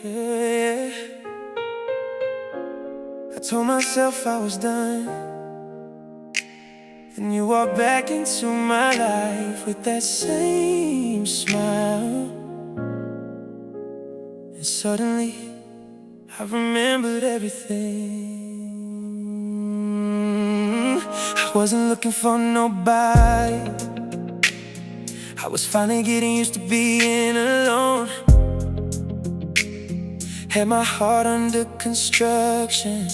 yeah. I told myself I was done, and you walked back into my life with that same smile. And suddenly I remembered everything. I wasn't looking for nobody. I was finally getting used to being alone. Had my heart under construction,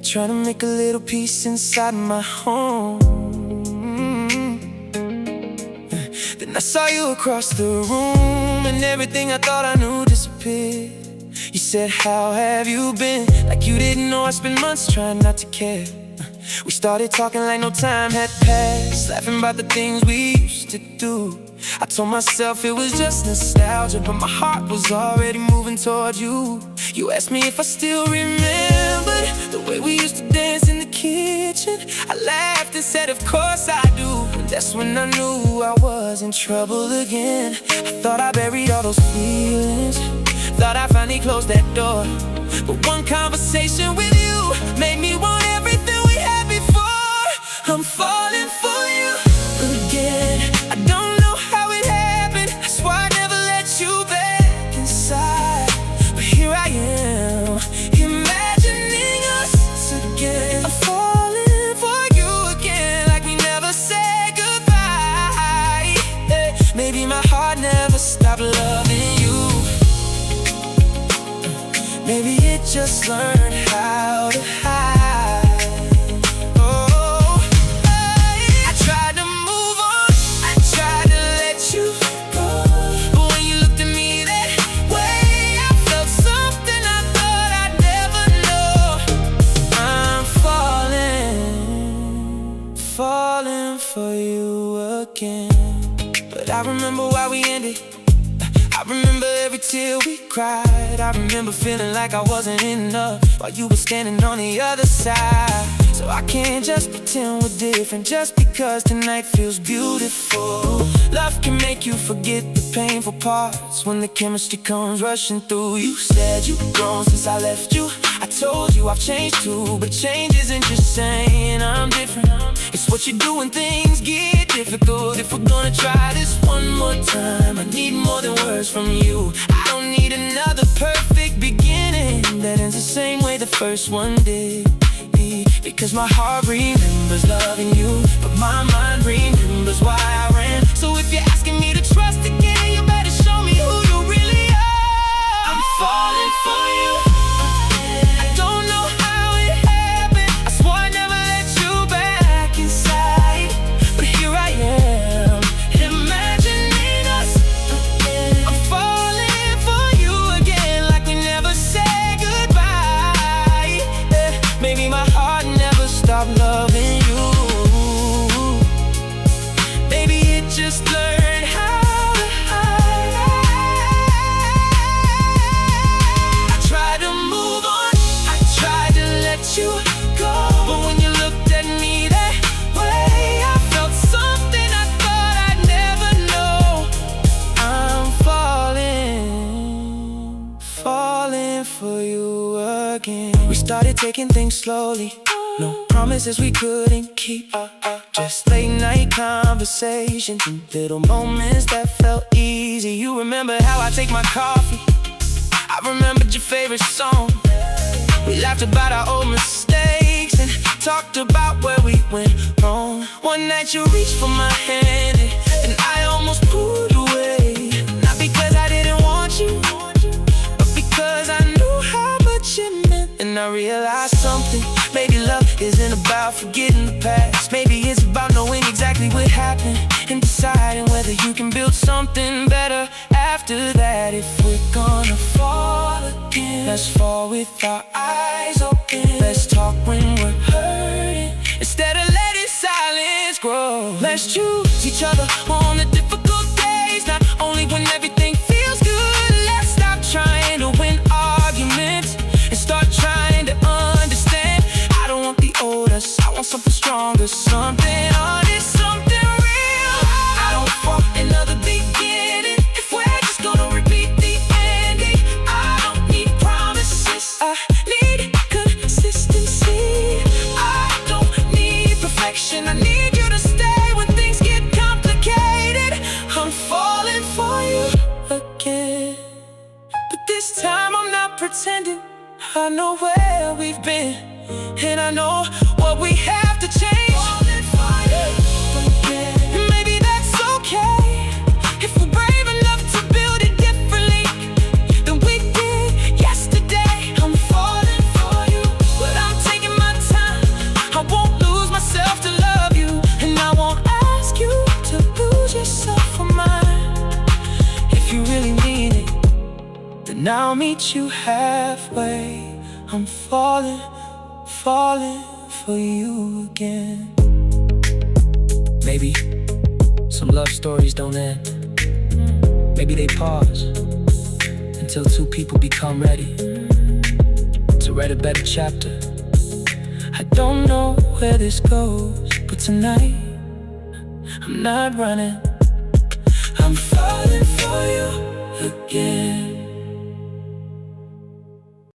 trying to make a little peace inside my home. Then I saw you across the room, and everything I thought I knew disappeared. You said, "How have you been?" Like you didn't know I spent months trying not to care. We started talking like no time had passed, laughing about the things we used to do. I told myself it was just nostalgia, but my heart was already moving toward you. You asked me if I still remembered the way we used to dance in the kitchen. I laughed and said, of course I do. And that's when I knew I was in trouble again. I thought I buried all those feelings, thought I finally closed that door. But one conversation with you made me want everything we had before. I'm falling for you again. I don't know how it happened. I swore I never let you back inside, but here I am, imagining us again. I'm falling for you again, like we never said goodbye. Yeah. Maybe my heart never stopped loving you. Maybe it just learned how to hide. Oh, I tried to move on, I tried to let you go, but when you looked at me that way, I felt something I thought I'd never know. I'm falling for you again. But I remember why we ended, I remember every tear we cried. I remember feeling like I wasn't enough while you were standing on the other side. So I can't just pretend we're different just because tonight feels beautiful. Love can make you forget the painful parts when the chemistry comes rushing through. You said you've grown since I left you. I told you I've changed too, but change isn't just saying I'm different. It's what you do when things get difficult. If we're gonna try this one more time, I need more than words from you. I don't need another perfect beginning that ends the same way the first one did. Because my heart remembers loving you, but my mind remembers why I ran. So if you're asking me to trust again, you better show me who you really are. I'm falling for you. I don't know how it happened. I swore I never let you back inside, but here I am, imagining us again. I'm falling for you again, like we never said goodbye. Yeah. Maybe my heart never stopped loving you. Maybe it just learned how to hide. I tried to move on, I tried to let you go, but when you looked at me that way, I felt something I thought I'd never know. I'm falling for you again. We started taking things slowly, no promises we couldn't keep. Just late night conversations and little moments that felt easy. You remember how I take my coffee, I remembered your favorite song. We laughed about our old mistakes and talked about where we went wrong. One night you reached for my hand and I almost pulled away. Not because I didn't want you, but because I knew how much it meant. And I realized something. Maybe love isn't about forgetting the past. Maybe it's about knowing exactly what happened and deciding whether you can build something better after that. If we're gonna fall again, let's fall with our eyes open. Let's talk when we're hurting instead of letting silence grow. Let's choose each other on the difficult days, not only when everything feels good. Let's stop trying to win arguments and start trying to understand. I don't want the old us, I want something stronger, something honest, something real. I don't want another beginning if we're just gonna repeat the This time I'm not pretending. I know where we've been, and I know what we have to change. Falling for you again. And maybe that's okay if we're brave enough to build it differently than we did yesterday. I'm falling for you, but I'm taking my time. I won't lose myself to love you, and I won't ask you to lose yourself for mine. If you really need it, then I'll meet you halfway. I'm falling for you again. Maybe some love stories don't end. Maybe they pause until two people become ready to write a better chapter. I don't know where this goes, but tonight I'm not running. I'm falling for you again.